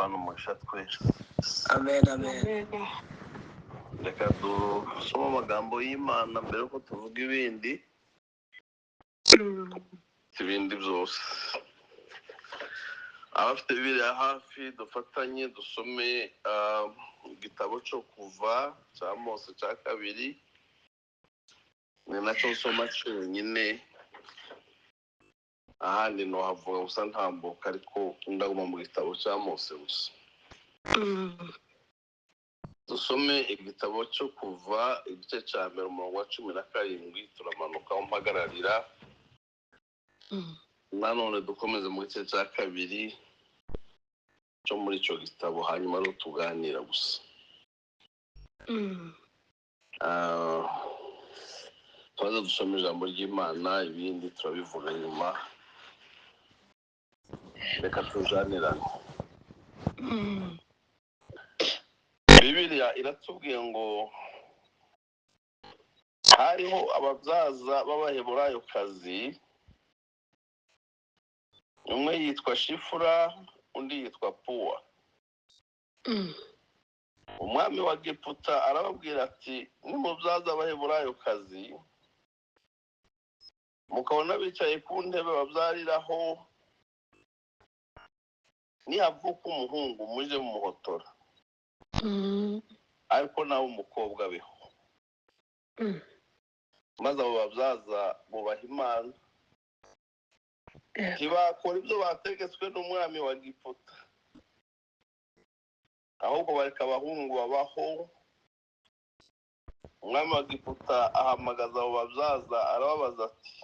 duhana umugisha twese. Amen, amen. Reka dusome amagambo y'Imana mbere yuko tuvuga ibindi byose. Abafite Bibiliya hafi dufatanye dusome igitabo cyo kuva cya Mose cya kabiri. Ni nacyo nsoma cyonyine, ahandi nohavuga gusa ntambuka, ariko ndaguma mu gitabo cya Mose gusa. Dusome igitabo cyo kuva igice cya mbere umurongo wa 17 turamanuka mpagararira. Nanone dukomeze mu gice cya kabiri cyo muri icyo gitabo, hanyuma rero tuganira gusa. Tumaze dusoma ijambo ry'Imana, ibindi turabivuga nyuma. Reka tujanirane. Bibiliya iratubwiye ngo hariho ababyaza b'Abaheburayokazi, umwe yitwa Shifura undi yitwa Puwa. Umwami wa Giputa arababwira ati, nimubyaza Abaheburayokazi mukabona bicaye ku ntebe babyariraho, nihavuka umuhungu muje mumuhotora, ariko nawe umukobwa beho. Maze abo babyaza bubaha Imana, ntibakora ibyo bategetswe n'umwami wa Giputa, ahubwo bareka abahungu babaho. Umwami wa Giputa ahamagaza abo babyaza arababaza ati,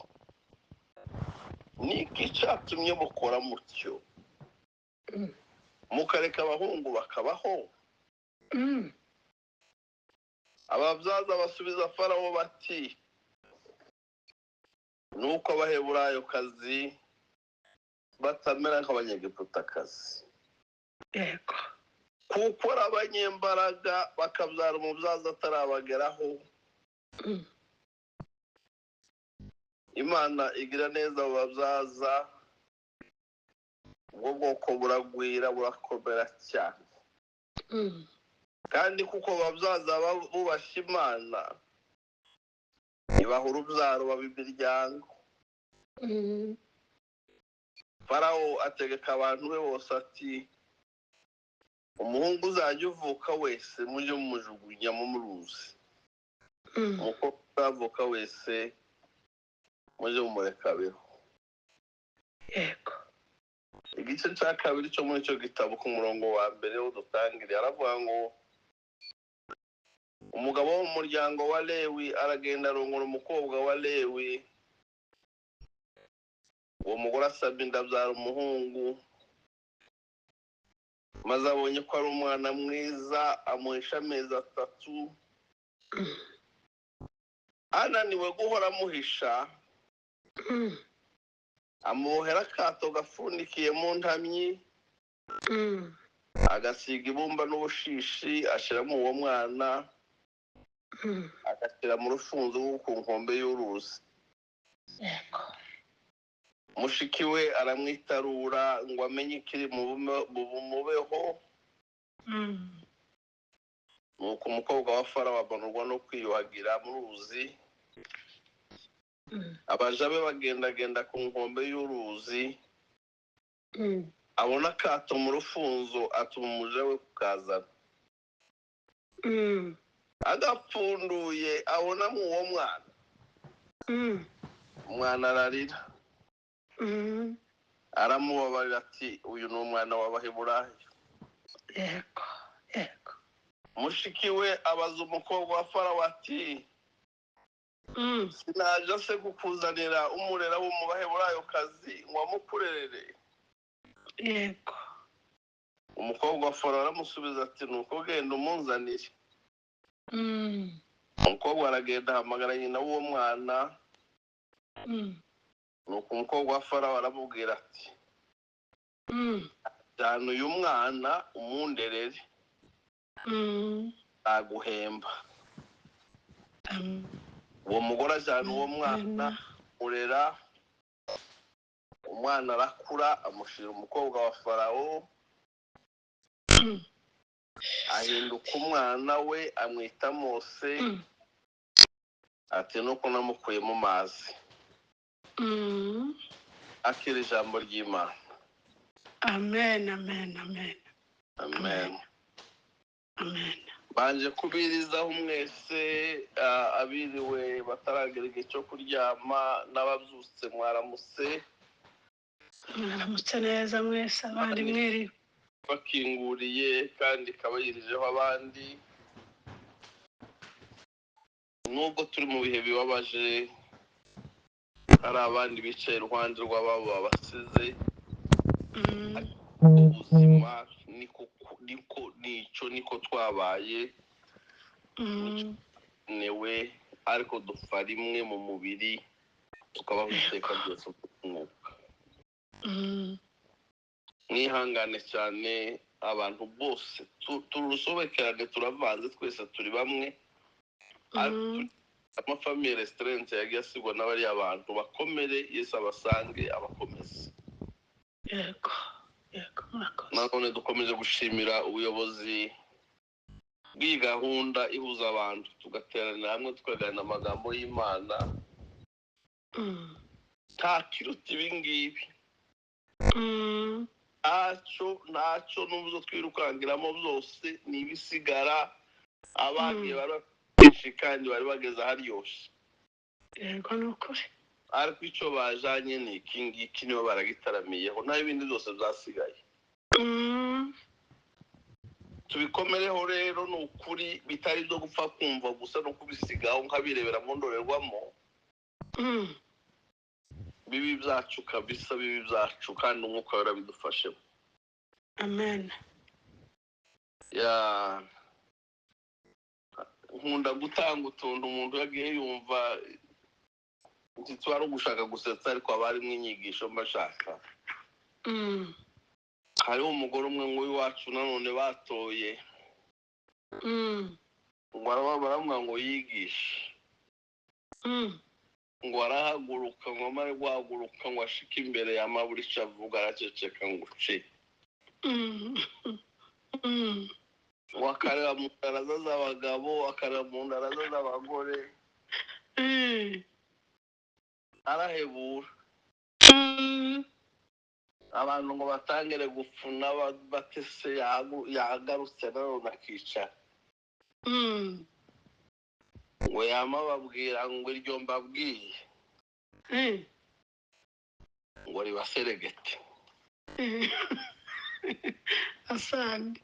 niki cyatumye mukora mutyo mukareka abahungu bakabaho? Ababyaza basubiza Farawo bati, nuko Abaheburayokazi batamera nk'Abanyagiputakazi, Yego. kuko ari abanyembaraga bakabyara umubyaza atarabageraho. Imana igira neza abo babyaza, ubwo bwoko buragwira burakomera cyane. Kandi kuko babyaza bubashye Imana, ibaha urubyaro baba imiryango. Farawo ategeka abantu be bose ati, umuhungu uzajya uvuka wese mujye mumujugunya mu ruzi, umukobwa uzavuka wese mujye mumureka abeho. Yego. Igice cya kabiri cyo muri icyo gitabo ku murongo wa mbere wo dutangire aravuga ngo, umugabo wo mu muryango wa Lewi aragenda arongora umukobwa wa Lewi. Uwo mugore asaba inda abyara umuhungu, maze abonye ko ari umwana mwiza amuhisha amezi 3. Ananiwe guhora amuhisha, amubohera akato gafundikiye mu ntamyi, agasiga ibumba n'ubushishi ashyiramo uwo mwana, agashyira mu rufunzo rwo ku nkombe y'uruzi. Yego. Mushiki we aramwitarura ngo amenye ikiri mu bumubeho. Nuko umukobwa wa Farawo abanurwa no kwiyuhagira mu ruzi. Abaja be bagendagenda ku nkombe y'uruzi, abona akato mu rufunzo, atuma umuja we kukazana. Agapfunduye abonamo uwo mwana, umwana ararira. Aramubabarira ati, uyu ni umwana w'Abaheburayo. Yego. Yego. Mushiki we abaza umukobwa wa Farawo ati, sinaje se kukuzanira umurera wo mu Baheburayokazi ngo amukurerere? Yego. Umukobwa wa Farawo aramusubiza ati, nuko genda umunzanire. Umukobwa aragenda ahamagara nyina w'uwo mwana. Nuko umukobwa wa Farawo aramubwira ati, jyana uyu mwana umunderere, aguhemba. Uwo mugore ajyana uwo mwana urera, umwana arakura amushira umukobwa wa Farawo. ahinduka umwana we amwita Mose, ati nuko namukuye mu mazi. Akira ijambo ry'Imana. Amen, amen, amen, Amen. amen. Banje kubirizaho mwese abiriwe bataragera igihe cyo kuryama n'ababyutse mwaramutse. Mwaramutse neza mwese abandi mwiriwe. Bakinguriye kandi kabayirijeho abandi. Nubwo turi mu bihe bibabaje, hari abandi bicaye iruhande rw'ababo babasize. Ubuzima niko twabaye. Newe ariko dupfa rimwe mu mubiri, tukabaho iteka ryose umwuka. Mwihangane cyane abantu bose, turusobekerane, turavanze, twese turi bamwe. Amafamiye restaurant yagiye asigwa n'abari abantu bakomere. Yesu abasange abakomeze. Yego, yego, murakoze. None dukomeje gushimira ubuyobozi bw'iyi gahunda ihuza abantu, tugateranira hamwe tukaganira amagambo y'Imana. Nta kiruta ibi ngibi. Ntacyo n'ubuzo twirukangiramo byose ni ibisigara. Abagiye bari benshi kandi bari bageze aharyoshye. Yego, ni ukuri. Ariko icyo bajanye ni iki ngiki, nibo baragitaramiyeho, naho ibindi byose byasigaye. Tubikomereho rero, ni ukuri, bitari byo gupfa kumva gusa no kubisigaho nkabirebera mu ndorerwamo. Bibi byacu kabisa, bibi byacu, kandi umwuka wera bidufashemo. Amen. Nkunda gutanga utuntu umuntu yagiye yumva ntitwari ugushaka gusetsa, ariko haba harimo inyigisho mbashaka. Hariho umugore umwe w'iwacu nanone batoye, ngo baramubwira ngo yigishe, ngo arahaguruka, ngo amare guhaguruka ngo ashike imbere y'amaburi icyo avuga araceceka ngo ce. Ngo akareba mu ndaraza z'abagabo, akareba mu ndaraza z'abagore, arahebura. Abantu ngo batangire gupfuna batese, yagarutse nanone akicara. Ngo yama babwira ngo iryo mbabwiye ngo ribaseregete. Asante.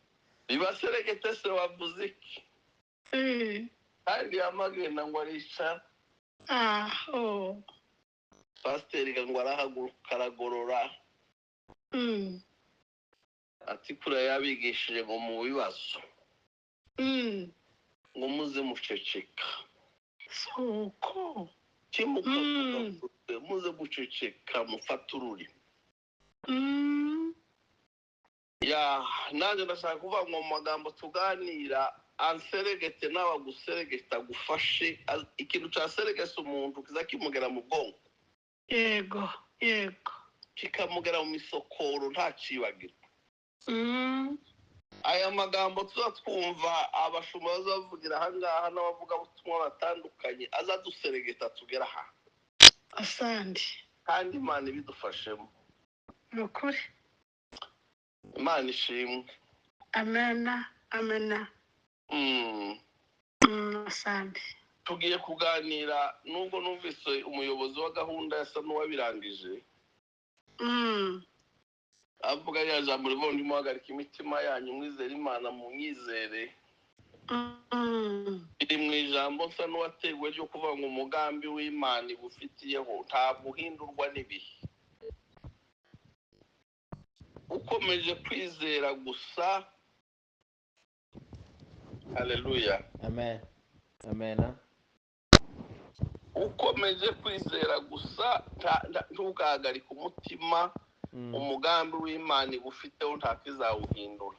Ribaseregete se wavuze iki? Kandi yamagenda ngo aricara. Pasiteri ngo arahaguruka aragorora. Ati kure yabigishije ngo mu bibazo ngo muze muceceka. Soko. Kimukavuga muze guceceka mufata ururimi. Nanjye ndashaka kuvuga ngo mu magambo tuganira, anseregete n'abaguseregeta gufashe. Ikintu cya seregese umuntu kiza kimugera mu bwonko. Yego, yego. Kikamugera mu misokoro ntacibagirwa. Aya magambo tuza twumva abashumba bazavugira ahangaha n'abavugabutumwa batandukanye, azaduseregeta tugera aha. Asante. Kandi Imana ibidufashemo. Ni ukuri. Imana ishimwe. Amena, amena. Asante. Tugiye kuganira, nubwo numvise umuyobozi wa gahunda yasa n'uwabirangije. Avuga ya jambo rivuga ngo muhagarike imitima yanyu, mwizere Imana mu myizere. Iri mu ijambo nsa n'uwateguwe ryo kuvuga ngo umugambi w'Imana igufitiyeho ntabwo uhindurwa n'ibihe. Ukomeje kwizera gusa. Haleluya. Amen. Amen. Ukomeje kwizera gusa, ntugahagarike umutima. Umugambi w'Imana igufiteho ntakizawuhindura.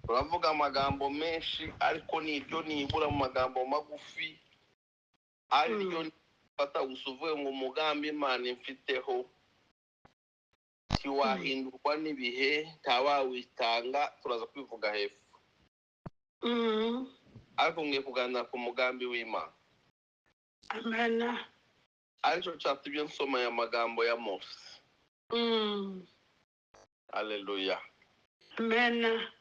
Turavuga amagambo menshi, ariko nibyo nibura mu magambo magufi, ariryo fata gusa uvuye ngo umugambi Imana imfiteho ntiwahindurwa n'ibihe ntawawitanga turaza kwivuga hepfo ariko mwe kuganira ku mugambi w'Imana. Amena. Aricyo cyatumye nsoma aya magambo ya Mose. Haleluya. Amena.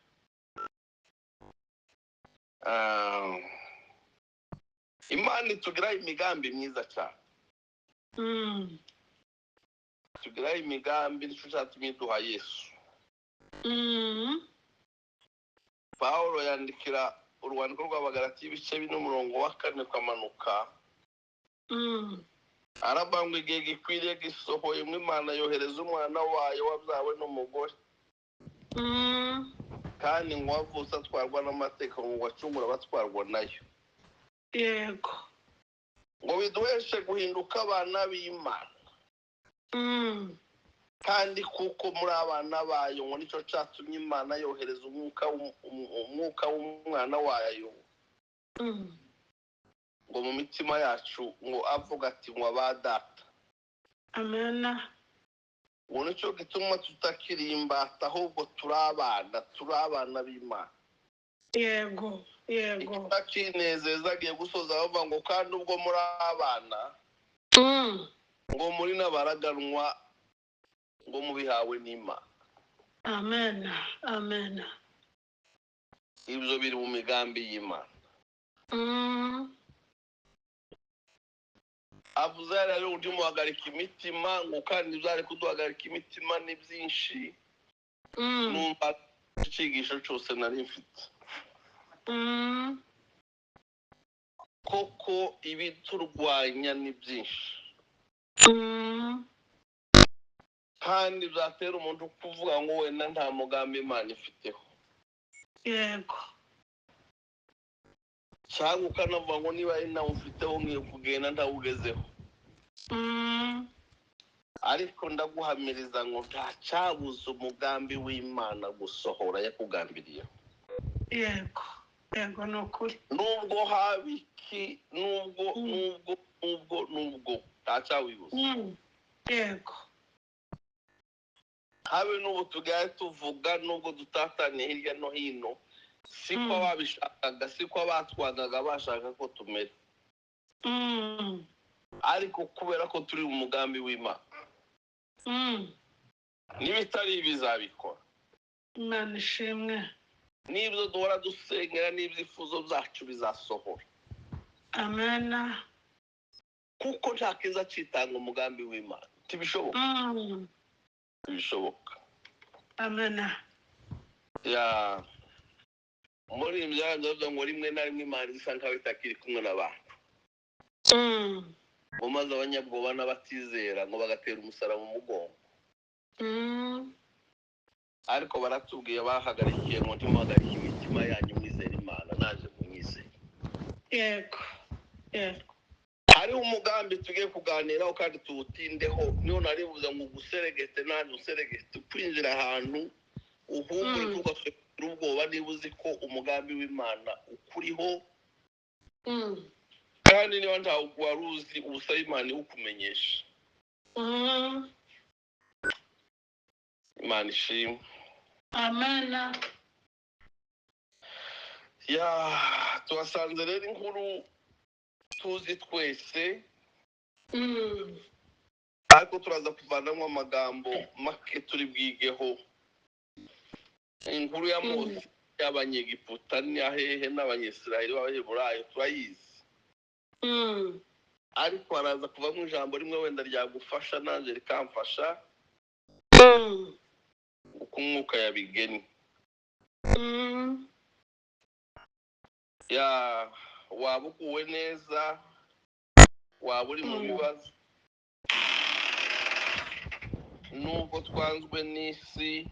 Imana itugira imigambi myiza cyane. Tugira imigambi nicyo cyatumye duha Yesu. Pawulo yandikira urwandiko rw'Abagalatiya ibice 4:4 kwamanuka. Arabangwa igihe gikwiriye gisohoye mu Imana yohereza umwana wayo wabyawe n'umugore. Kandi ngo wavutse atwarwa n'amateka ngo wacungura batwarwa nayo. Yego. Ngo biduheshe guhinduka abana b'Imana. Kandi kuko muri abana bayo ngo nicyo cyatumye Imana yohereza umwuka w'umwana wayo. Ngo mu mitima yacu ngo avuga ati ngo abadata. Amena. Ngo nicyo gituma tutakiri imbata ahubwo turi abana b'Imana. Yego. Yego. Ikinezeza agiye gusoza bavuga ngo kandi ubwo muri abana ngo muri n'abaraganwa ngo mubihawe n'Imana. Amena. Amena. Ibyo biri mu migambi y'Imana. Avuze rero undi muhagarika imitima ngo kandi byari kuduhagarika imitima ni byinshi. Numva icyigisho cyose nari mfite. Koko ibiturwanya ni byinshi. Kandi byatera umuntu kuvuga ngo wenda nta mugambi Imana ifiteho. Yego. Cyangwa ukanavuga ngo niba ari nawe ufiteho ngiye kugenda ndawugezeho. Ariko ndaguhamiriza ngo ntacyabuza umugambi w'Imana gusohora yakugambiriyeho. Yego. Yego ni ukuri. Nubwo habiki nubwo ntacyawibuza. Yego. Habe n'ubu tugaye tuvuga nubwo dutatanye hirya no hino siko babishakaga siko abatwangaga bashaka ko tumera. Ariko kubera ko turi mu mugambi w'Imana n'ibitari bizabikora. Imana ishimwe. N'ibyo duhora dusengera n'ibyifuzo byacu bizasohora. Amena. Kuko nta kiza cyitanga umugambi w'Imana. Tibishoboka. Tibishoboka. Amena. Ya muri imyanzo ngo rimwe na rimwe Imana isa nkaho itakiri kumwe n'abantu. Ngo maze abanyabwoba n'abatizera ngo bagatera umusaraba mu mugongo. Ariko baratubwiye bahagarikiye ngo ntimuhagarike imitima yanyu mwizera Imana naje munyizera. Yego. Yego. Hariho umugambi tugiye kuganiraho kandi tuwutindeho. Niyo naribuze ngo guseregete nanjye useregete kwinjira ahantu uhumure ntugafite ubwoba niba uzi ko umugambi w'Imana ukuriho. Kandi niba ntawe wari uzi ubusaba Imana iwukumenyesha. Imana ishimwe. Amena. Tuhasanze rero inkuru tuzi twese. Ariko turaza kuvanamo amagambo make turi bwigeho. Inkuru ya Mose y'Abanyegiputa n'ahehe n'Abanyesirayeli b'Abaheburayo turayizi. Ariko haraza kuvamo ijambo rimwe wenda ryagufasha nanjye rikamfasha uko umwuka yabigennye. Waba uguwe neza, waba uri mu bibazo, nubwo twanzwe n'isi,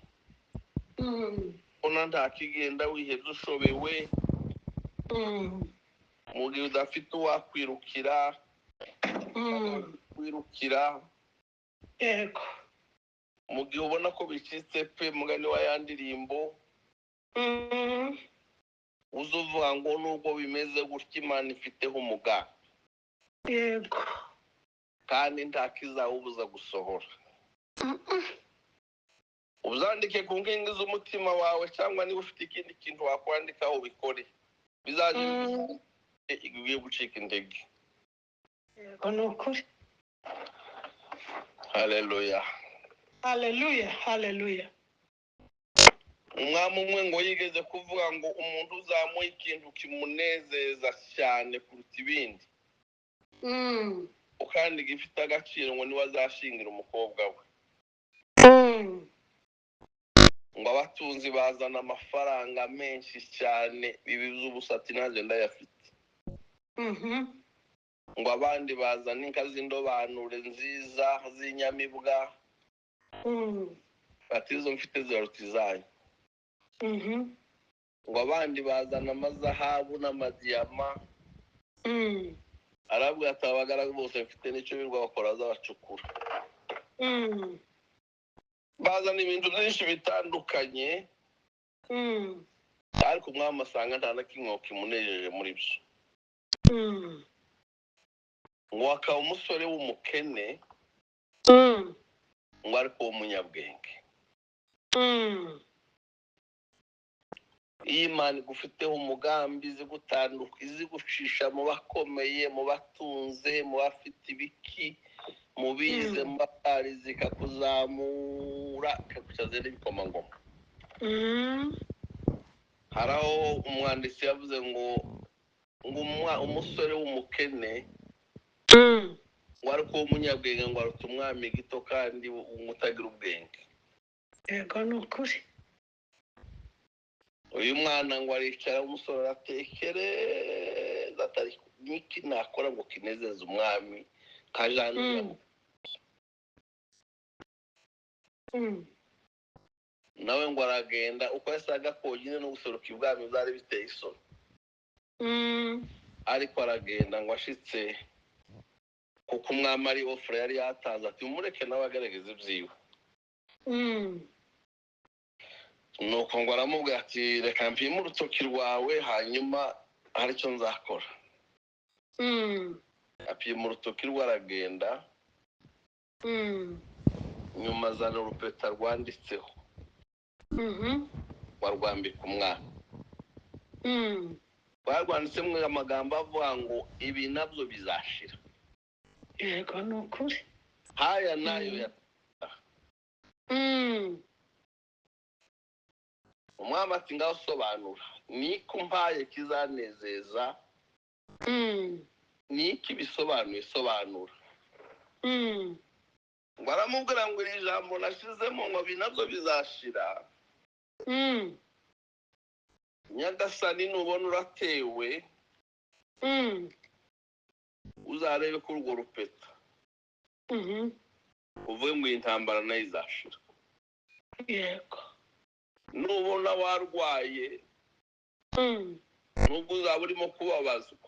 ubona nta kigenda wihebye ushobewe, mu gihe udafite uwakwirukira, wirukira. Yego. Mu gihe ubona ko bicitse pe mugani wa ya ndirimbo, uzuvuga ngo nubwo bimeze gutya Imana ifiteho umugambi. Yego. Kandi nta kizawubuza gusohora. uzandike ku nkingi z'umutima wawe cyangwa niba ufite ikindi kintu wakwandikaho ubikore bizajya igiye gucika intege. Yego ni ukuri. Haleluya. Haleluya, haleluya. Umwami umwe ngo yigeze kuvuga ngo umuntu uzamuha ikintu kimunezeza cyane kuruta ibindi kandi gifite agaciro ngo niwe azashingira umukobwa we. Ngo abatunzi bazana amafaranga menshi cyane bibiza ubusati naje ndayafite. Ngo abandi bazana inka z'indobanure nziza z'inyamibwa ati izo mfite ziruta izanyu. Ngo abandi bazana amazahabu n'amadiyama arabwira ati abagaragu bose mfite n'icyo birwa bakora zabacukura. Bazana ibintu byinshi bitandukanye ariko umwami asanga nta na kimwe kimunejeje muri byo. Ngo akaba umusore w'umukene ngo ariko w'umunyabwenge. Iyo Imana igufiteho umugambi izi gucisha mu bakomeye, mu batunze, mu bafite ibiki, mu bize, mu batarize, ikakuzamura ikagucaza n'ibikomangoma. Hari aho umwanditsi yavuze ngo umusore w'umukene ngo ariko w'umunyabwenge ngo aruta umwami gito kandi umutagira ubwenge. Yego ni ukuri. Uyu mwana ngo aricara umusore aratekereza atari niki nakora ngo kinezeze umwami kajanira. Nawe ngo aragenda uko yasaga konyine no guseruka ibwami byari biteye isoni. Ariko aragenda ngo ashitse kuko umwami ari ofure yari yatanze ati umureke nawe agaragaza ibyiwe. Nuko ngo aramubwira ati reka mpime urutoki rwawe hanyuma hari icyo nzakora. Apima urutoki rwe aragenda nyuma azana urupeta rwanditseho warwambika umwana. Barwanditsemo amagambo avuga ngo ibi nabyo bizashira. Yego ni ukuri. Haya nayo umwami ati ngaho sobanura niko mpaye kizanezeza niki bisobanuye sobanura. Ngo aramubwira ngo iri jambo nashizemo ngo ibi nabyo bizashira. Nyagasani nubona uratewe uzarebe ko urwo rupeta uvuye ngo iyi ntambara nayo izashira. Yego. Nubona warwaye nubwo uzaba urimo kubabazwa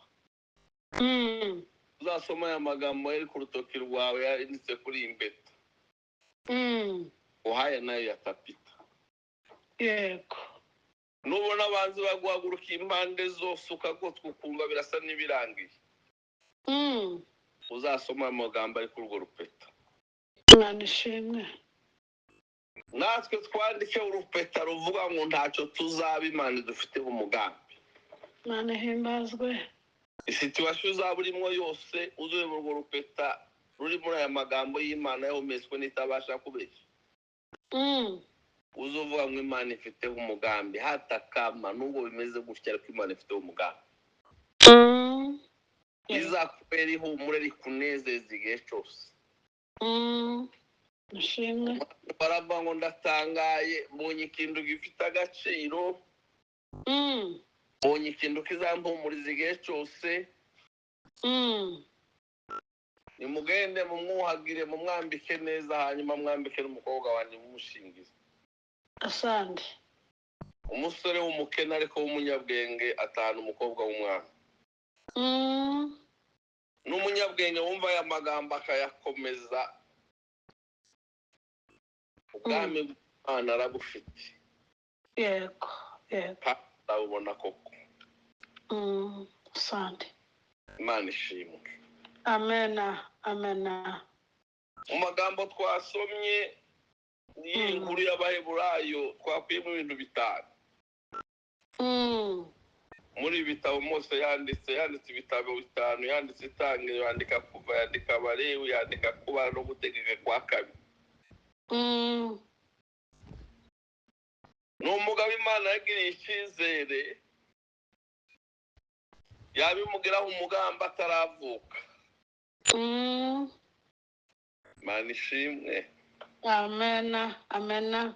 uzasoma aya magambo yari ku rutoki rwawe yanditse kuri iyi mbeta uhaya nayo yatapita. Yego. Nubona abanzi baguhaguruka impande zose ukagotwa ukumva birasa n'ibirangiye uzasoma amagambo ari kuri urwo rupeta. Imana ishimwe. Natwe twandike urupeta ruvuga ngo ntacyo tuzaba Imana dufiteho umugambi. Imana ihimbazwe. Isituwasiyo uzaba urimo yose uzureba urwo rupeta ruri muri aya magambo y'Imana yahumetswe n'itabasha kubeshya. Uzuvuga ngo Imana ifiteho umugambi hatakama nubwo bimeze gutya ariko Imana ifiteho umugambi. Izakubera ihumure rikunezeza igihe cyose. Ishimwe. Baravuga ngo ndatangaye mbonye ikintu gifite agaciro mbonye ikintu kizampumuriza igihe cyose. Nimugende mumwuhagire mumwambike neza hanyuma mwambike n'umukobwa wanjye mumushingize. Asante. Umusore w'umukene ariko w'umunyabwenge atahana umukobwa w'umwami. N'umunyabwenge wumva aya magambo akayakomeza ubwami bw'Imana arabufite. Yego. Yego. Ndabubona koko. Asante. Imana ishimwe. Amena. Amena. Mu magambo twasomye y'inkuru y'abaheburayo twakuyemo ibintu bitanu. Muri ibi bitabo Mose yanditse ibitabo bitanu, yanditse Itangiriro, yandika Kuva, yandika Abalewi, yandika Kubara no Gutegeka kwa kabiri. Ni umugabo Imana yagiriye icyizere, yabimugiraho umugambi ataravuka. Imana ishimwe. Amena.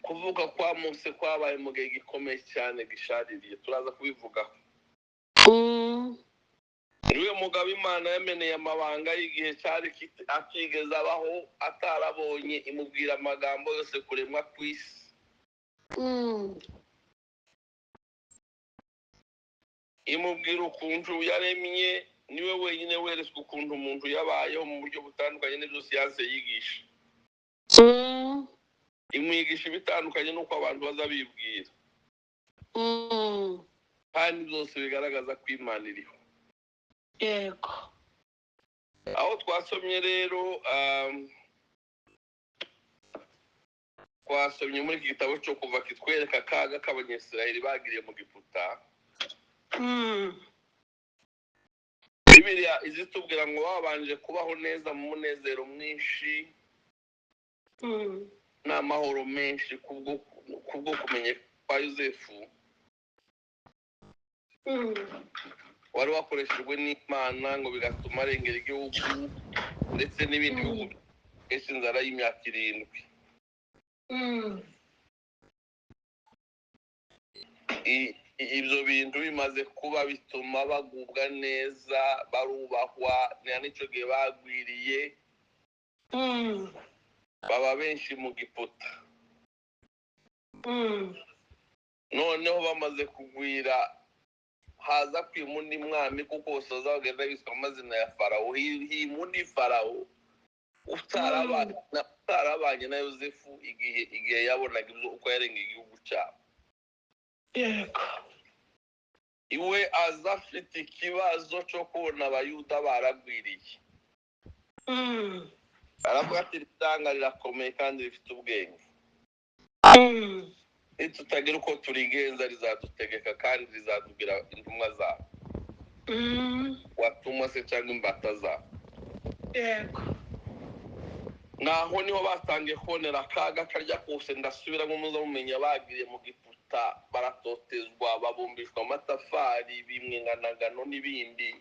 Kuvuka kwa Mose kwabaye mu gihe gikomeye cyane gishaririye, turaza kubivugaho. Niwe mugabo Imana yameneye amabanga y'igihe cyari atigeze abaho, atarabonye, imubwira amagambo yose kuremwa kw'isi. Imubwira ukuntu yaremye, niwe wenyine weretswe ukuntu umuntu yabayeho mu buryo butandukanye n'ibyo siyanse yigisha. Imwigisha ibitandukanye n'uko abantu baza bibwira, kandi byose bigaragaza ko Imana iriho. Yego. Aho twasomye rero, twasomye muri iki gitabo cyo Kuva kitwereka akaga k'Abanyisiraheli bagiriye mu Giputa. Bibiliya izitubwira ngo babanje kubaho neza mu munezero mwinshi n'amahoro menshi kubwo kumenya kwa Yosefu wari wakoreshejwe n'Imana ngo bigatuma arengera igihugu ndetse n'ibindi bihugu byinshi inzara y'imyaka 7. Ibyo bintu bimaze kuba bituma bagubwa neza, barubahwa, n'icyo gihe bagwiriye, baba benshi mu Giputa. Noneho bamaze kugwira, haza kwima undi mwami, kuko soza bagenda biswa amazina ya Farawo. Himundi Farawo utarabanye na Yosefu igihe yabonaga ibyo uko yarenga igihugu cyabo. Yego. Iwe aza afite ikibazo cyo kubona Abayuda baragwiriye. Aravuga ati ritanga rirakomeye kandi rifite ubwenge. Nitutagira uko turigenza rizadutegeka kandi rizatubwira intumwa zabo. Watumwa se cyangwa imbata zabo. Yego. Naho niho batangiye kubonera akaga karya kose. Ndasubira ngo muza mumenya bagiriye mu Giputa, baratotezwa, babumbishwa amatafari, bimwinganagano n'ibindi.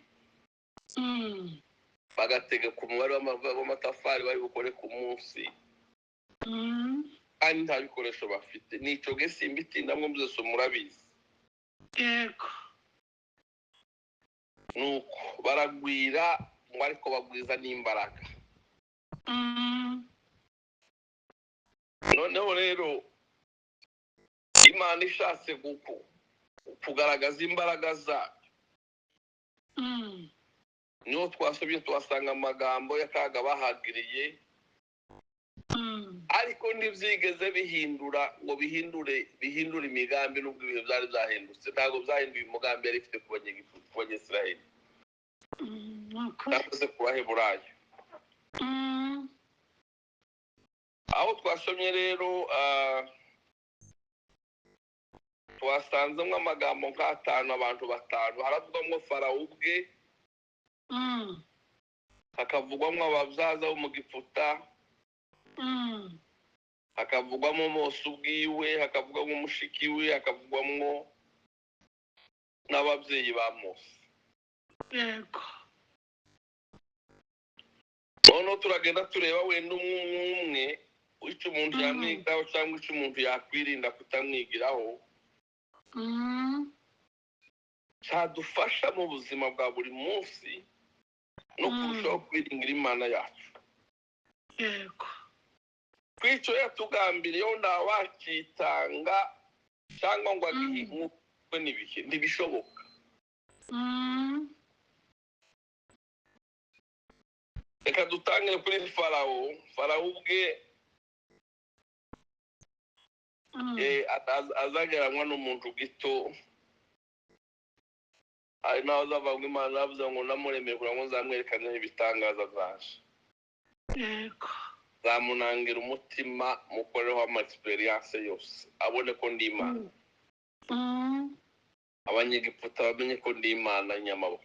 Bagategeka umubare w'amatafari bari bukore ku munsi, kandi nta bikoresho bafite. Nico ge simbitindamwe byose murabizi. Yego. Nuko baragwira, ngo ariko bagwiza n'imbaraga. Noneho rero Imana ishatse kugaragaza imbaraga zayo, niho twasomye tuhasanga amagambo y'akaga bahagiriye, ariko ntibyigeze bihindura ngo bihindure imigambi n'ubwo ibihe byari byahindutse. Ntabwo byahinduye umugambi yari ifite ku Banyisiraheli cyangwa se ku Baheburayo. Aho twasomye rero, twasanzemo amagambo nk'atanu, abantu batanu. Haravugwamo Farawo ubwe, hakavugwamo ababyaza bo mu Giputa, hakavugwamo Mose ubwiwe, hakavugwamo mushiki we, hakavugwamo n'ababyeyi ba Mose. Yego. Noneho turagenda tureba wenda umwe icyo umuntu yamwigaho cyangwa icyo umuntu yakwirinda kutamwigiraho, cyadufasha mu buzima bwa buri munsi no kurushaho kwiringira Imana yacu. Yego. Kwico yatugambiriyeho ntawakitanga cyangwa ngo agihingwe n'ibihe, ntibishoboka. Reka dutangire kuri Farawo. Farawo ubwe azageranywa n'umuntu gito, hari n'aho azavanga Imana yavuze ngo namuremeye kugira ngo nzamwerekane ibitangaza byaje. Yego. zamunangira umutima mukoreho ama experience yose abone ko ndi Imana. Abanyegiputa bamenye ko ndi Imana nyamaboko.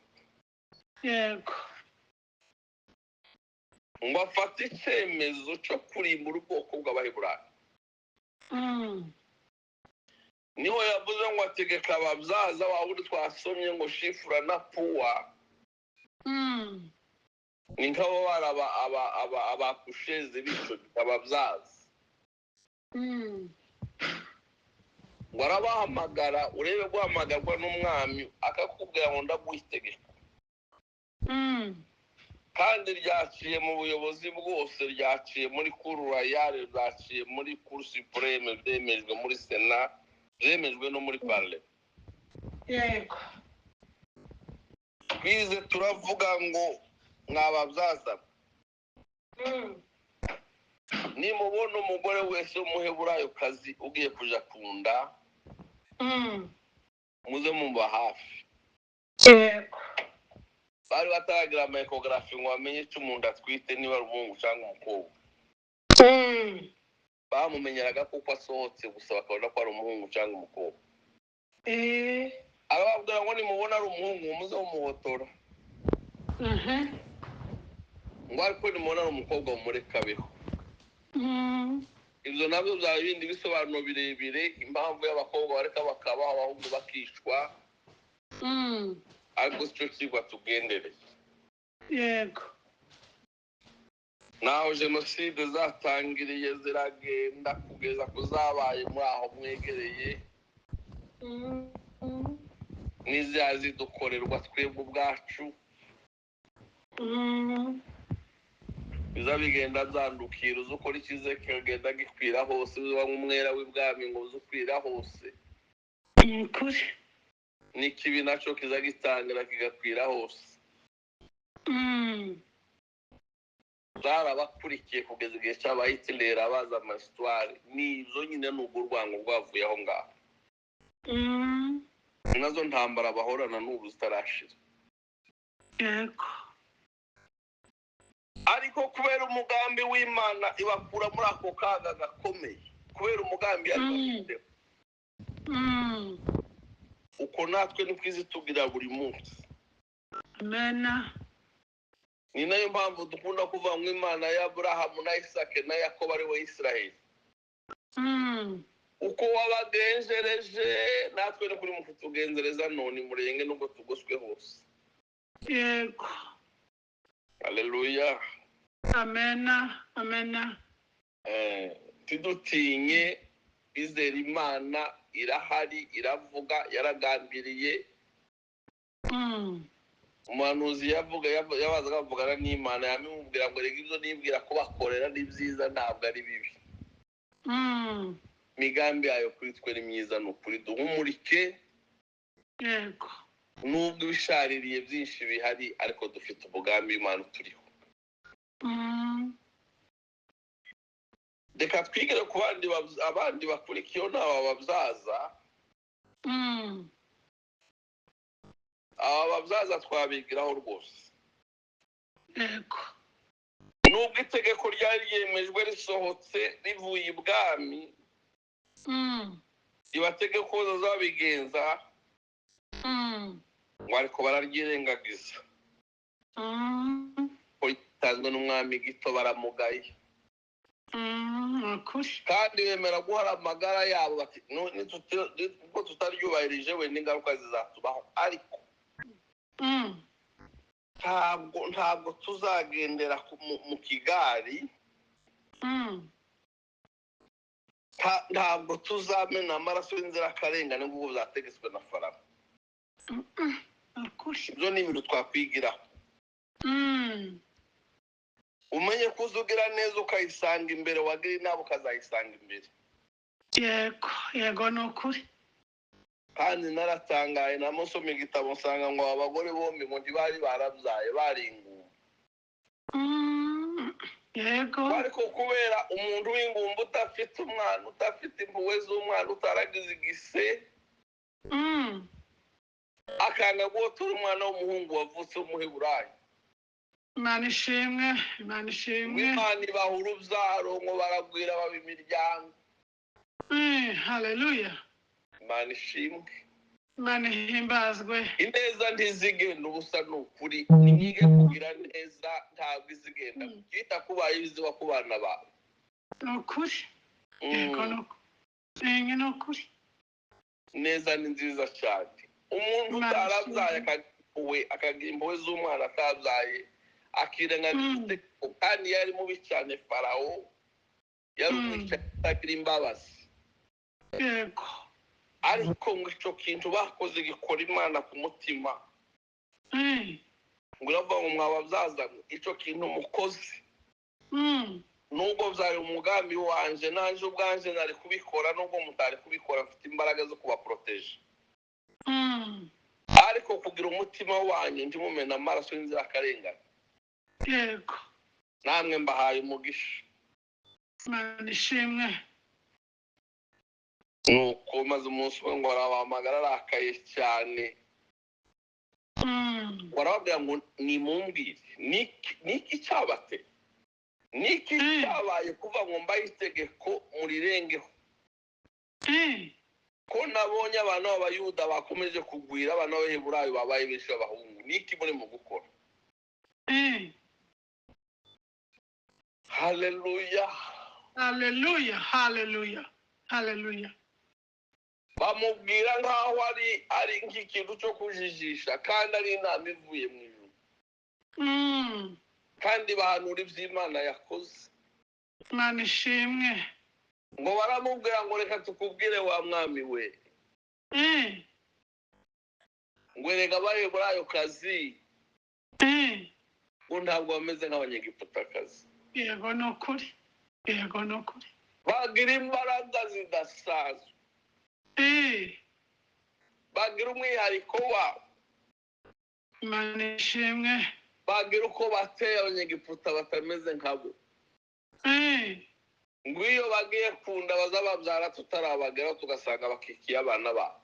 Yego. Ngo afate icyemezo cyo kurimbura ubwoko bw'Abaheburayo. Niho yavuze ngo ategeka ababyaza wawundi twasomye ngo Shifura na Puwa. Ni nk'abo abakusheze bityo ababyaza. Ngo arabahamagara urebe guhamagarwa n'umwami akakubwira ngo ndaguha itegeko. Kandi ryaciye mu buyobozi bwose, ryaciye muri Cour Royale, ryaciye muri Cour Supreme, byemejwe muri Sena, byemejwe no muri Parlement. Yego. Twize turavuga ngo mwababyaza. Nimubona umugore wese w'umuheburayo kazi ugiye kuja kunda, muze mumba hafi. Yego. Bari bataragira ama ecography ngo bamenye icyo umuntu atwite niba ari umuhungu cyangwa umukobwa. Bamumenyeraga kuko asohotse gusa bakabona ko ari umuhungu cyangwa umukobwa. Ababwira ngo nimubona ari umuhungu muze mumuhotora. Ngo ariko nimubona ari umukobwa mumurekabeho. Ibyo nabyo byaba ibindi bisobanuro birebire, impamvu y'abakobwa bareka bakabaho abahungu bakicwa. Ariko cyo kigwa tugendereye. Yego. Naho jenoside zatangiriye ziragenda kugeza kuzabaye muri aho mwegereye. N'izazi dukorerwa twebwe ubwacu. Biza bigenda byandukira uzi ukora ikize kigenda gikwira hose, uba nk'umwera w'ibwami ngo uzukwira hose. Kuri. N'ikibi nacyo kiza gitangira kigakwira hose. Zarabakurikiye kugeza igihe cy'Abahitler abaza amasitwari. Nizo nyine n'ubwo urwango rwavuye aho ngaho. Nazo ntambara bahorana n'ubu zitarashira. Yego. Ariko kubera umugambi w'Imana ibakura muri ako kaga gakomeye. Kubera umugambi yabafite. Uko natwe nikwizi tugira buri munsi. Amena. Ni nayo mpamvu dukunda kuvuga ngo Imana ya Abrahamu na Isake na Yakobo ari we Israeli. Uko wabagenjereje natwe no kuri mu kutugenzereza none murenge nubwo tugoswe hose. Yego. Haleluya. Amena. Amena. Tidutinye, izera Imana irahari, iravuga, yaragambiriye. Umuhanuzi yabazaga bavugana n'Imana yamubwira ngo rega ibyo nibwira ko bakorera ni byiza ntabwo ari bibi. Migambi yayo kuri twe ni myiza, ni ukuri duhumurike. Yego. Nubwo ibishaririye byinshi bihari ariko dufite umugambi w'Imana turiho. Reka twigire ku abandi bakurikiyeho n'aba babyaza. Aba babyaza twabigiraho rwose. Yego. Nubwo itegeko ryari ryemejwe risohotse rivuye ibwami, ibategeko zazabigenza, ngo ariko bararyirengagiza. Ko itanzwe n'umwami gito baramugaye. Kandi bemera guhara amagara yabo bati nubwo tutaryubahirije we n'ingaruka zizatubaho. Ariko ntabwo tuzagendera mu kigari. Ntabwo tuzamena amaraso y'inzirakarengane nk'uko byategetswe na Farawo. Ibyo ni ibintu twakwigiraho. Umenye ko uzugira neza ukayisanga imbere, wagira inama ukazayisanga imbere. Yego. Yego ni ukuri. Kandi naratangaye namusomye igitabo nsanga ngo abagore bombi ngo ntibari barabyaye bari ingumba. Yego. Ariko kubera umuntu w'ingumba udafite umwana, udafite impuhwe z'umwana, utaragize igise, akanga guhotora umwana w'umuhungu wavutse w'umuheburayo. Imana ishimwe, Imana ngo ishimwe. Imana ibaha urubyaro ngo baragwira baba imiryango. Haleluya. Imana ishimwe. Imana ihimbazwe. Ineza ntizigenda ubusa, ni ukuri. Niyige kugira neza ntabwo izigenda. Kwita kubaye ibiziba ku bana bawe. Ni ukuri. Yego ni ukuri. Ni ukuri. Neza ni nziza cyane. Umuntu utarabyaye akagira impuhwe z'umwana atabyaye, akirengagiza itegeko, kandi yari mubi cyane. Farawo yari umwicanyi utagira imbabazi. Yego. Ariko ngo icyo kintu bakoze gikora Imana ku mutima. Ngo uravuga ngo mwababyaza icyo kintu mukoze. Nubwo byari umugambi wanje, nanjye ubwanje nari kubikora, nubwo mutari kubikora, mfite imbaraga zo kubaporoteje. Ariko kugira umutima wanyu ntimumena amaraso y'inzirakarengane. Yego. Namwe mbahaye umugisha. Imana ishimwe. Nuko maze umunsi umwe ngo arabahamagara arakaye cyane. Barababwira ngo nimumbwire niki cyabate, niki cyabaye kuva ngo mbaye itegeko murirengeho. Ko nabonye abantu b'Abayuda bakomeje kugwira, abantu b'Abaheburayo babaye benshi b'abahungu. Niki muri mu gukora? Haleluya. Haleluya. Haleluya. Haleluya. Bamubwira nk'aho ari nk'ikintu cyo kujijisha, kandi ari inama ivuye mu ijuru. Kandi bahanura iby'Imana yakoze. Imana ishimwe. Ngo baramubwira ngo reka tukubwire wa mwami we. Ngo erega Abaheburayo kazi ngo ntabwo bameze nk'Abanyegiputakazi. Yego ni ukuri. Yego ni ukuri. Bagira imbaraga zidasanzwe. Bagira umwihariko wabo. Imana ishimwe. Bagira uko bateye Abanyegiputa batameze nkabo. Ngo iyo bagiye kunda bazababyara tutarabageraho, tugasanga bakikiye abana babo.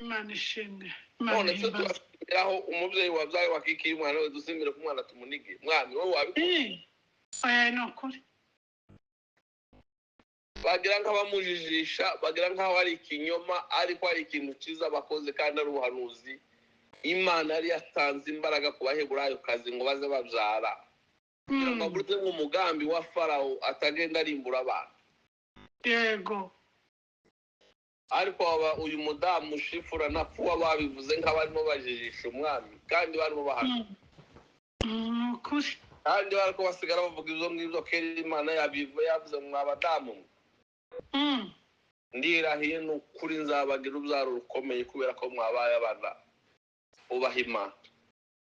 Imana ishimwe. None se tubashimiraho umubyeyi wabyaye wakikiye umwana we, dusimire ku mwana tumunige. Mwami wowe wabikora. Oya ni ukuri. Bagira nk'abamujijisha, bagira nk'aho ari ikinyoma, ariko ari ikintu cyiza bakoze, kandi ari ubuhanuzi Imana yari yatanze imbaraga ku Baheburayo kazi ngo baze babyara. Kugira ngo abuze nk'umugambi wa Farawo atagenda arimbura abantu. Yego. Ariko uyu mudamu Shifura na Puwa babivuze nk'abarimo bajijisha umwami, kandi barimo bahana. Ukuri. Kandi bariko basigara bavuga ibyo ngibyo, kera Imana yavuze ngo abadamu ndirahiye ni ukuri nzabagira ubyaro rukomeye, kubera ko mwabaye abana ubaha Imana.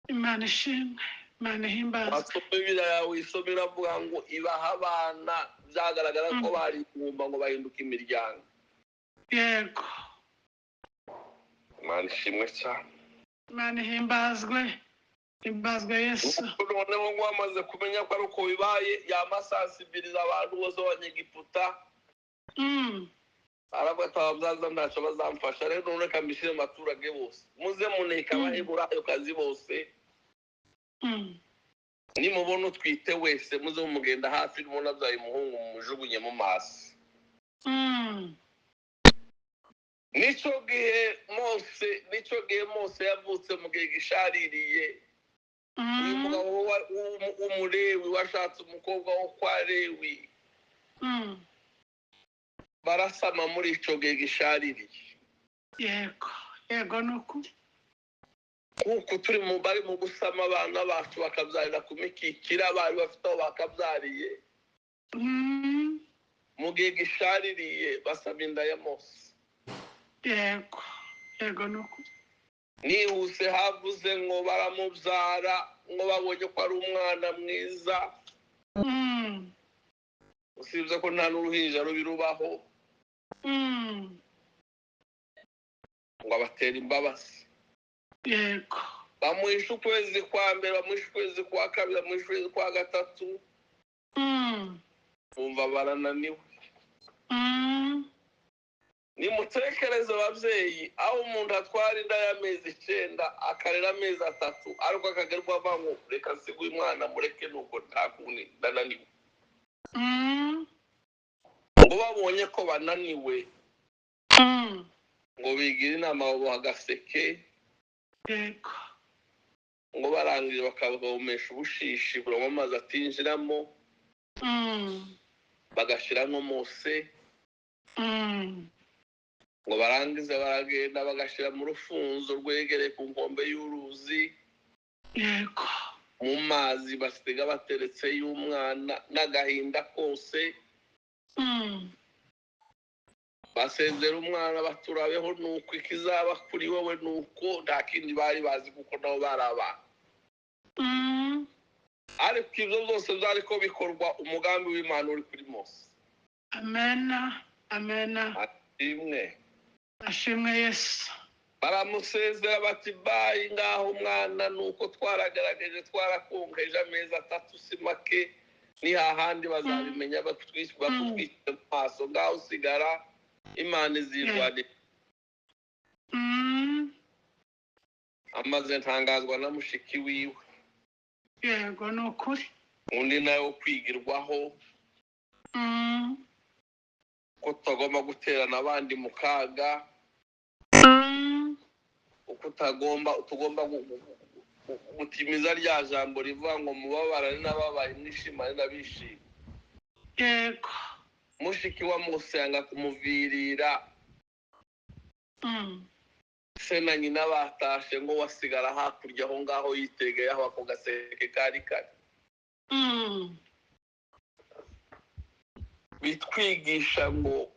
Imana ishimwe. Imana ihimbazwe. Wasoma Bibiliya yawe isoma iravuga ngo ibaha abana, byagaragara ko bari kumva ngo bahinduka imiryango. Yego. Imana ishimwe cyane. Imana ihimbazwe. Himbazwe Yesu. Noneho ngo wamaze kumenya ko ari uko bibaye, yamasansibiriza abantu bose b'Abanyegiputa. Aravuga ati ababyaza ntacyo bazamfasha, rero none reka mbishyire mu baturage bose, muze muneka Abaheburayo kazi bose. Nimubona utwite wese muze mumugenda hafi, nimubona abyaye umuhungu mumujugunye mu mazi. Nicyo gihe Mose yavutse mu gihe gishaririye. Uyu mugabo w'umulewi washatse umukobwa wo kwa Lewi. Barasama muri icyo gihe gishaririye. Yego. Yego ni ukuri. Kuko bari mu gusama abana bacu bakabyarira ku mikikira, bari bafite aho bakabyariye. Mu gihe gishaririye basama inda ya Mose. Yego. Yego ni ukuri. Nihuse havuze ngo baramubyara, ngo babonye ko ari umwana mwiza. Usibye ko nta n'uruhinja rubirubaho. Ngo abatera imbabazi. Yego. Bamuhisha ukwezi kwa mbere, bamuhisha ukwezi kwa kabiri, bamuhisha ukwezi kwa gatatu. Bumva barananiwe. nimutekereze ababyeyi aho umuntu atwara inda y'amezi 9 akarera amezi 3 ariko akagerwa avango reka nsigue umwana mureke nuko ntakundi ndananiwe ngo babonye ko bananiwe ngo bigira inama abo hagaseke yego ngo barangije bakabahomesha ubushishi buramo amazi atinjiramo bagashiramo mose ngo barangize baragenda bagashira mu rufunzo rwegereye ku nkombe y'uruzi yego mu mazi basiga bateretse y'umwana n'agahinda kose basezera umwana baturabeho nuko ikizaba kuri wowe nuko nta kindi bari bazi kuko nabo bari abantu ariko ibyo byose byari ko bikorwa umugambi w'Imana uri kuri Mose. amena amena ashimwe Yesu. Baramusezera bati bayi ngaho umwana nuko twaragaragaje twarakongeje amezi 3 simake ni hahandi bazabimenya bakutwishyura mu maso ngaho usigara Imana izirwane. Amaze ntangazwa na mushiki wiwe yego nukuri undi nayo kwigirwaho ko tugomba guterana abandi mu kaga tugomba gutimiza rya jambo rivuga ngo mubabarane n'ababaye mwishimane n'abishimye. yego mushiki wa Mose yanga kumuvirira se na nyina batashe ngo wasigara hakurya aho ngaho yitegeye aho ako gaseke kari kari. bitwigisha ngo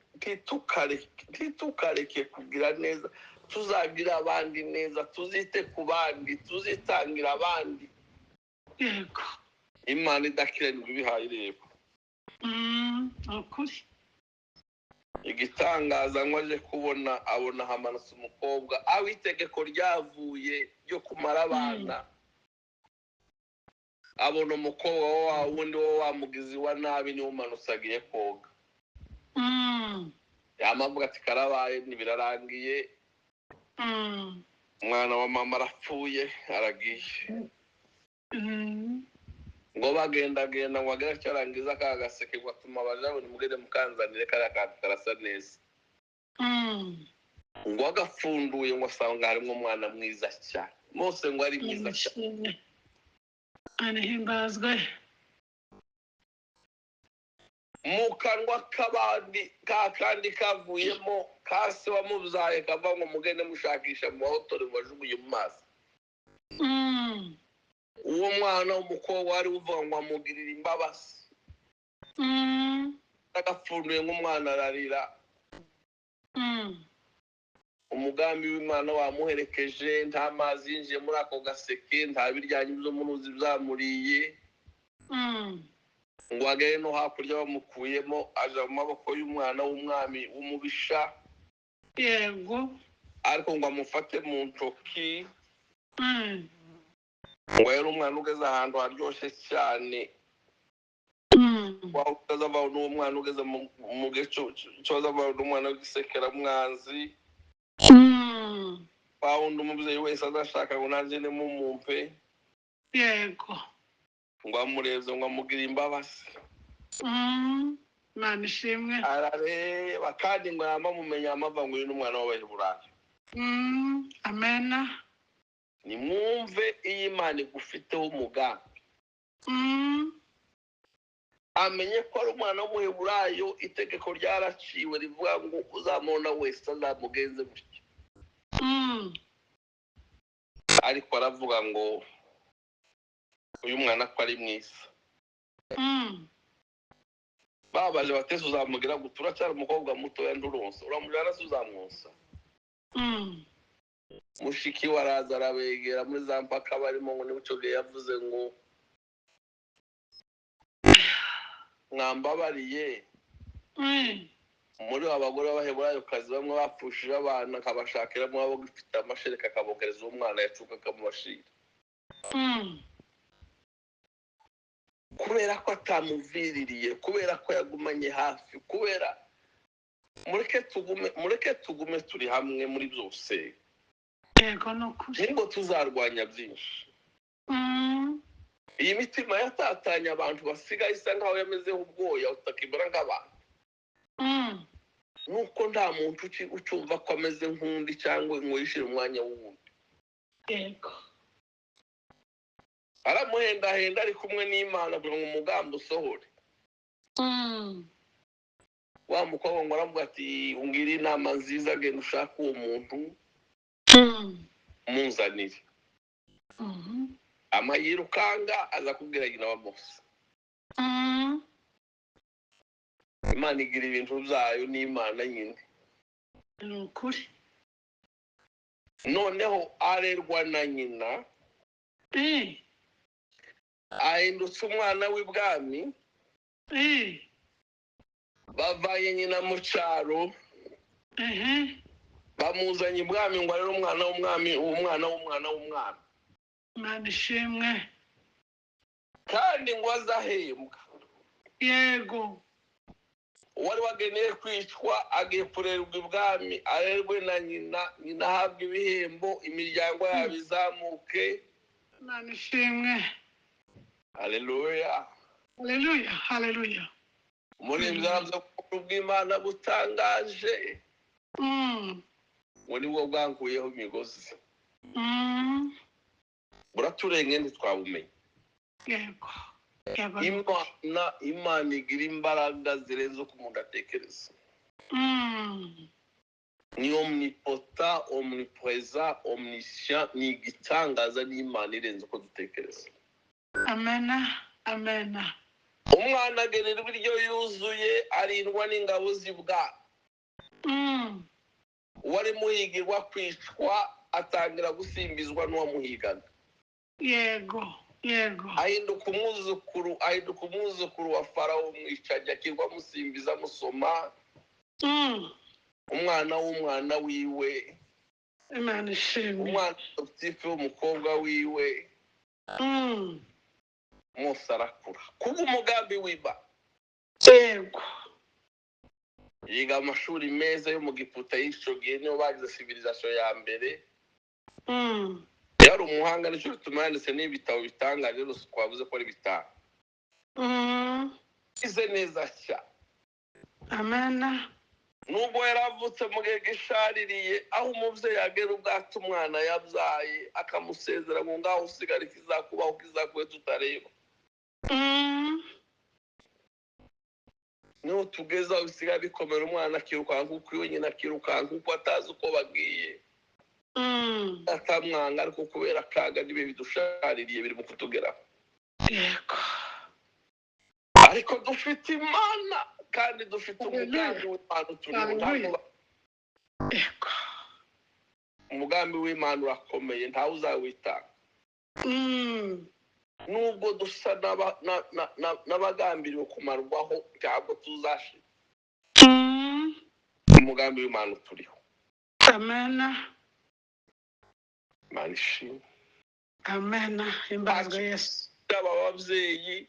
ntitukareke kugira neza, tuzagira abandi neza, tuzite ku bandi, tuzitangira abandi. yego Imana idakiranirwa ibihaye ireba. ukuri igitangaza ngo aje kubona abona hamanutse umukobwa aho itegeko ryavuye ryo kumara abana. abona umukobwa wa wundi wo wamugizi wa nabi niwe umanutse agiye koga. yamavuga ati karabaye ntibirarangiye, umwana wa mama arapfuye aragiye. ngo bagendagenda ngo agere cyarangiza ka gaseke ngo atuma abajabone mugende mukanzanire kariya kantu karasa neza. ngo agapfunduye ngo asanga harimo umwana mwiza cyane. Mose ngo ari mwiza cyane anihimbazwe. mu kanwa k'abandi kandi kavuyemo kase wamubyaye kava ngo mugende mushakisha mu mahoteli wajugunye mu mazi. uwo mwana w'umukobwa wari uvuga ngo amugirire imbabazi. agapfunduye nk'umwana ararira. umugambi w'Imana wamuherekeje, nta mazi yinjiye muri ako gaseke, nta biryanye byo mu ruzi byamuriye. ngo agere no hakurya bamukuyemo aja mu maboko y'umwana w'umwami w'umubisha. yego ariko ngo amufate mu ntoki. ngo yari umwana ugeze ahantu haryoshye cyane. wawugeze avaho n'uwo mwana ugeze mu gico cyoza avaho n'umwana w'igisekera mwanzi. wawundi umubyeyi wese adashaka ngo nanjye nimumumpe. yego ngo amurebye ngo amugire imbabazi. Imana ishimwe. arareba kandi ngo yamamumenya amava ngo uyu ni umwana w'Abaheburayo. amena nimwumve iyo Imana igufiteho umugambi. amenye ko ari umwana w'Umuheburayo, itegeko ryaraciwe rivuga ngo uzamubona wese azamugenze gutya. ariko aravuga ngo uyu mwana ko ari mwiza. babaje batese uzamugira gute, uracyari umukobwa mutoya nturonsa, uramujyana se uzamwonsa. mushiki we araza arabegera muri za mpaka barimo ngo nibucoge yavuze ngo mwambabariye muri abagore b'Abaheburayokazi bamwe bapfushije abana akabashakiramo abo gifite amashereka akabogereza umwana yacuka akamubashira. kubera ko atamuviririye, kubera ko yagumanye hafi, kubera mureke tugume turi hamwe muri byose, yego ni ukuri. nibwo tuzarwanya byinshi. Iyi mitima yatatanye abantu basigaye isa nkaho yamezeho ubwoya utakibura nk'abantu, nuko nta muntu ucyumva ko ameze nk'undi cyangwa ngo yishire umwanya w'uwundi. Yego. Aramuhendahenda ari kumwe n'Imana kugira ngo umugambi usohore. Wa mukobwa ngo aravuga ati ungira inama nziza, genda ushaka uwo muntu muzanire. Amayirukanga aza kubwira nyina wa Mose. Imana igira ibintu byayo n'Imana nyine. Ni ukuri. Noneho arerwa na nyina, ahindutse umwana w'ibwami, bavaye nyina mu cyaro, bamuzanye ibwami ngo arere umwana w'umwami, umwana w'umwana w'umwami. Imana ishimwe. Kandi ngo azahembwa. Yego. Uwari wageneye kwicwa agiye kurerwa ibwami, arerwe na nyina, nyina ahabwa ibihembo, imiryango yabo izamuke. Imana ishimwe. Haleluya. Haleluya. Haleluya. Muri byavuze ko bw'Imana butangaje, ngo nibwo bwankuyeho imigozi. Buraturenge ntitwabumenye. Yego. Imana igira imbaraga zirenze uko umuntu atekereza. Ni omnipota, omnipresa, omniscient, ni igitangaza n'Imana irenze uko dutekereza. Amena. Amena. Umwana agenerwa ibiryo yuzuye, arindwa n'ingabo z'ibwami. Uwari muhigirwa kwicwa atangira gusimbizwa n'uwamuhigaga. Yego. Yego. Ahinduka umwuzukuru wa Farawo umwicaji, akirwa amusimbiza amusoma. Umwana w'umwana wiwe. Imana ishimwe. Umwana adoptifu w'umukobwa wiwe. Mose arakura kubw'umugambi w'Imana. Yego. Yiga amashuri meza yo mu Giputa y'icyo gihe, niyo bagize civilisation ya mbere. Yari umuhanga, nicyo bituma yanditse n'ibitabo bitangaje rwose twavuze ko ari bitanu. Ize neza cyane. Amena. Nubwo yaravutse mu gihe gishaririye, aho umubyeyi agera ubwato umwana yabyaye akamusezera ngo ngaho usigare kizakubaho kizakuwe tutareba. Niho tugeza usigaye bikomera, umwana akirukanka uko iwe, nyina akirukanka uko atazi uko bagiye. Atamwanga ariko kubera akaga n'ibihe bidushaririye biri mu kutugeraho. Yego. Ariko dufite Imana kandi dufite umugambi w'Imana uturiho. Yego. Umugambi w'Imana urakomeye, ntawe uzawitanga. Nubwo dusa n'abagambiriwe kumarwaho, ntabwo tuzashira. Umugambi w'Imana uturiho. Amena. Imana ishimwe. Amena. Imbaraga Yesu. Ababyeyi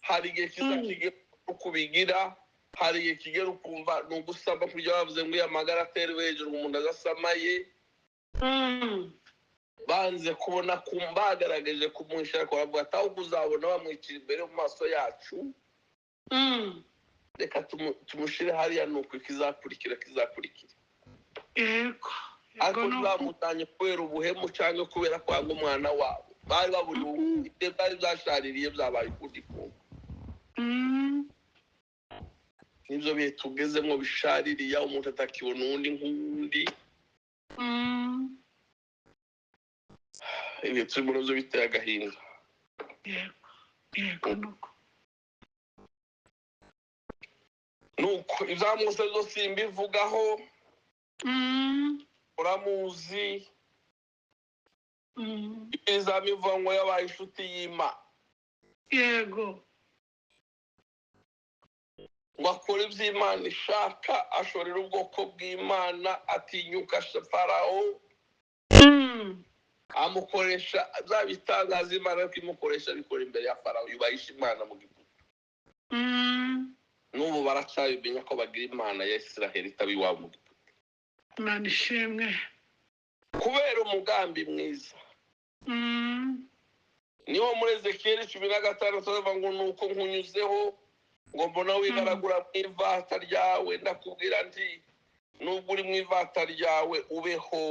hari igihe kiza kigera kubigira, hari igihe kigera ukumva ni ugusama kurya bavuze ngo amagara aterwe hejuru umuntu agasamaye. Banze kubona bagaragaje kumuhisha, ariko baravuga ati aho uzabona bamwicira imbere mu maso yacu, reka tumushyire hariya, ni uko kizakurikira. Yego. Ariko ntibamutanye kubera ubuhemu cyangwa kubera kwanga umwana wabo. Bari baburiwe ibyo byari byashaririye, byabaye ukundi kuntu. Nibyo bihe tugezemo bishaririye, umuntu atakibona uwundi nk'uwundi. Ibihe turimo nabyo biteye agahinda. Yego. Yego. Nuko ibya Mose byose simbivugaho. Uramuzi. Izamivuga ngo yabaye inshuti y'Imana. Yego. Ngo akora iby'Imana ishaka, ashorera ubwoko bw'Imana, atinyuka Farawo. Amukoresha bya bitangaza Imana ariko imukoresha bikora imbere ya Farawo, yubahisha Imana mu Giputa. n'ubu baracyabimenya ko bagira imana ya Isiraheli itaba iwabo mu Giputa. Imana ishimwe. Kubera umugambi mwiza niho muri Ezekiyeli 15 bavuga ngo nuko nkunyuzeho ngo mbona wigaragura mu ivata ryawe, ndakubwira nti nubwo uri mu ivata ryawe ubeho.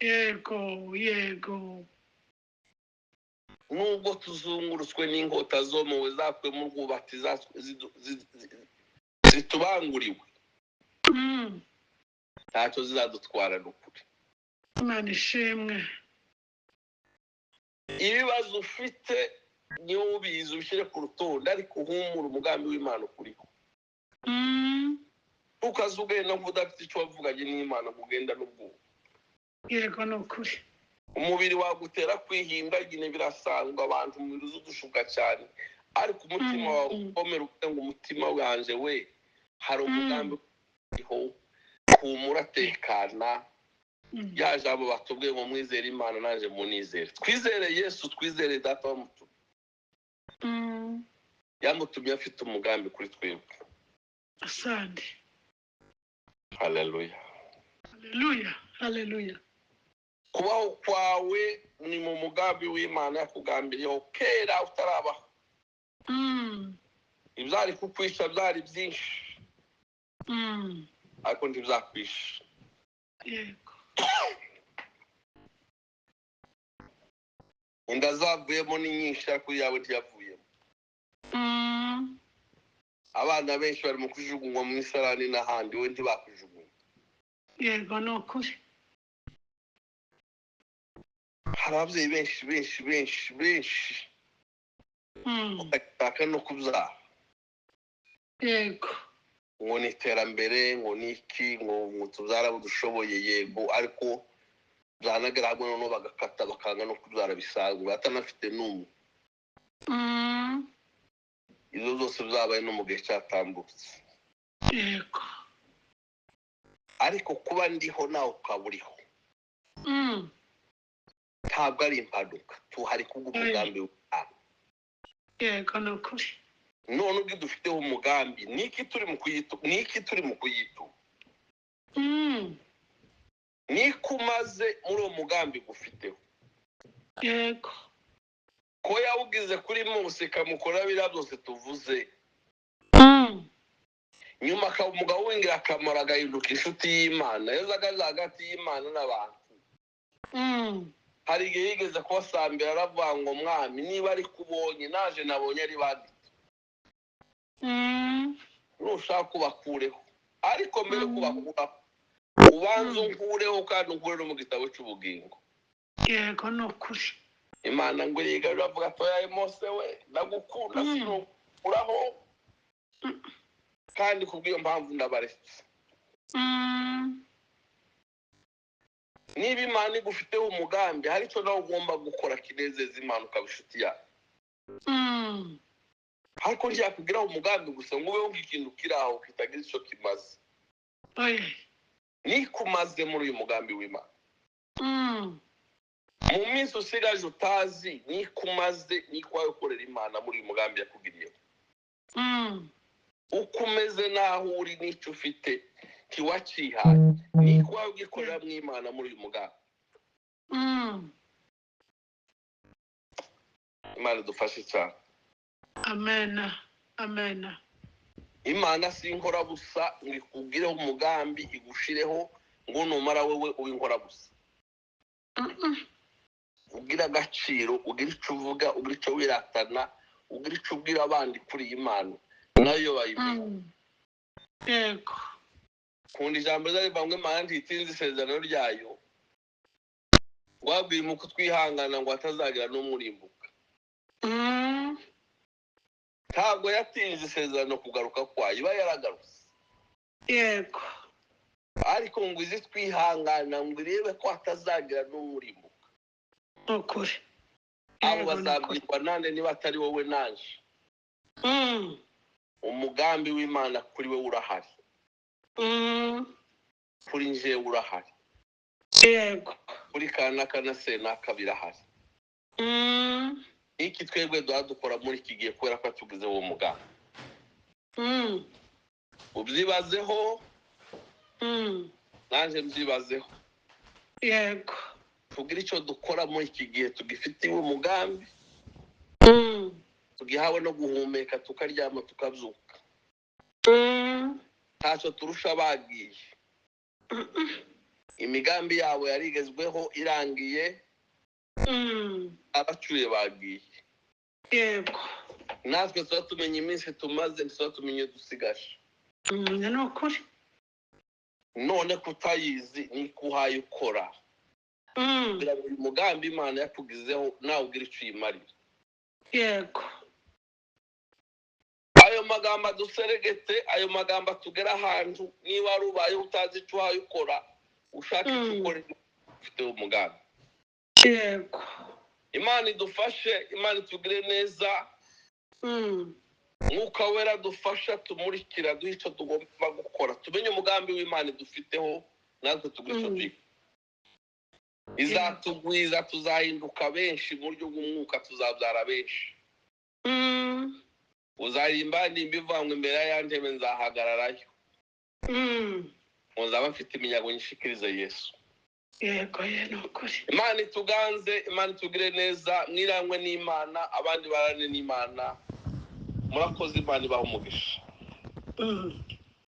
Yego, yego. Nubwo tuzungurutswe n'inkota zo mu zakwe mu rwubati zitubanguriwe, ntacyo zizadutwara n'ukuri. Imana ishimwe. Ibibazo ufite niyo ubizi ubishyire ku rutonde, ariko uhumura umugambi w'Imana ukuriho. Ukaza ugenda nk'udafite icyo wavuganye n'Imana, kugenda n'ubwoba. Yego, ni ukuri. Umubiri wagutera kwihinda, nyine birasanzwe, abantu umubiri uzi udushuka cyane, ariko umutima wawe ukomera uvuga ngo umutima wanje we hari umugambi uriho, humura, tekana. Ya jambo batubwiye ngo mwizere Imana nanje munizere. Twizere Yesu, twizere Data wamutumye. Yamutumye afite umugambi kuri twebwe. Asante. Haleluya. Haleluya. Haleluya. Kubaho kwawe ni mu mugambi w'Imana yakugambiriyeho kera utarabaho. Ibyari kukwisha byari byinshi, ariko ntibizakwisha. Yego. Inda zavuyemo ni nyinshi, ariko yawe ntiyavuyemo. Abana benshi bari mu kujugunywa mu isarani n'ahandi, we ntibakujugunywa. Yego, ni ukuri. Hari ababyeyi benshi bagashaka no kubyara. Yego. Ngo ni iterambere, ngo ni iki, ngo tubyara abo dushoboye, yego, ariko byanagera hamwe noneho bagakata bakanga no kubyara bisanzwe batanafite n'umwe. Izo zose zabaye no mu gihe cyatambutse. Yego. Ariko kuba ndiho nawe ukaba uriho ntabwo ari impanuka, tuhari kubw'umugambi w'Imana. Yego, ni ukuri. None ubwo dufiteho umugambi, niki turi mu kuyituma? Niko umaze muri uwo mugambi gufiteho. Yego. Ko yawugize kuri Mose kamukora biriya byose tuvuze, nyuma akaba umugabo w'ingirakamaro, agahinduka inshuti y'Imana, yazaga aje hagati y'Imana n'abantu. Hari igihe yigeze kubasambira aravuga ngo mwami, niba ari kubonye naje nabonye ari banditse, nushaka ubakureho, ariko mbere kubakuraho ubanza unkureho, kandi unkure no mu gitabo cy'ubugingo. Yego, ni ukuri. Imana ngo yigarura avuga ati oya Mose we, ndagukunda sinukuraho, kandi kubw'iyo mpamvu ndabaretse. Niba Imana igufiteho umugambi, hari icyo nawe ugomba gukora kinezeza Imana, ukaba inshuti yawe. Ariko ntiyakugiraho umugambi gusa ngo ubeho nk'ikintu kiri aho kitagira icyo kimaze. Niko umaze muri uyu mugambi w'Imana. Mu minsi usigaje utazi, niko umaze, niko wawe ukorera Imana muri uyu mugambi yakugiriyeho. Uko umeze naho uri n'icyo ufite ntiwacihaye, niko wawe ugikorera mu Imana muri uyu mugambi. Imana idufashe cyane. Amen. Amen. Imana si inkorabusa ngo ikugireho umugambi igushireho ngo numara wewe uw'inkorabusa. Ugira agaciro, ugira icyo uvuga, ugira icyo wiratana, ugira icyo ubwira abandi kuri iyi Imana, nayo bayimenya. Yego. Kundi ijambo rivuga ngo Imana ntitinze isezerano ryayo, ngo wabwire mu kutwihangana ngo hatazagira n'umurimbuka. Ntabwo yatinze isezerano kugaruka kwayo, iba yaragarutse. Yego. Ariko ngo izi twihangana ngo irebe ko hatazagira n'umurimbuka. Ukuri. Abo bazabwirwa nande niba atari wowe naje. Umugambi w'Imana kuri we urahari. Kuri nje urahari. Yego. Kuri kanaka na senaka birahari. Iki twebwe dukora muri iki gihe kubera ko tugize uwo mugambi. ubyibazeho nanjye mbyibazeho yego tugire icyo dukora muri iki gihe tugifitiwe umugambi tugihawe no guhumeka tukaryama tukabyuka ntacyo turusha bagiye imigambi yabo yarigezweho irangiye abacuye bagiye yego natwe tuba tumenya iminsi tumaze tuba tumenye dusigaje ni ukuri none kutayizi ni kuhaye ukora kugira ngo uyu mugambi imana yakugizeho nawe ugire icyo uyimarira yego ayo magambo aduseregete ayo magambo atugera ahantu niba wari ubayeho utazi icyo uhaye ukora ushaka icyo ukora ufite umugambi yego imana idufashe imana itugire neza mwuka wera dufasha tumurikira duhe icyo tugomba gukora tumenye umugambi w'imana idufiteho natwe tugure icyo tuyikora izatugwiza tuzahinduka benshi mu buryo bw'umwuka tuzabyara benshi uzarimba nimba ivangwa imbere ya ntebe nzahagararayo muzaba mfite iminyago nyishikirize yesu yego ni ukuri imana ituganze imana itugire neza mwirangwe n'imana abandi barane n'imana murakoze imana ibaha umugisha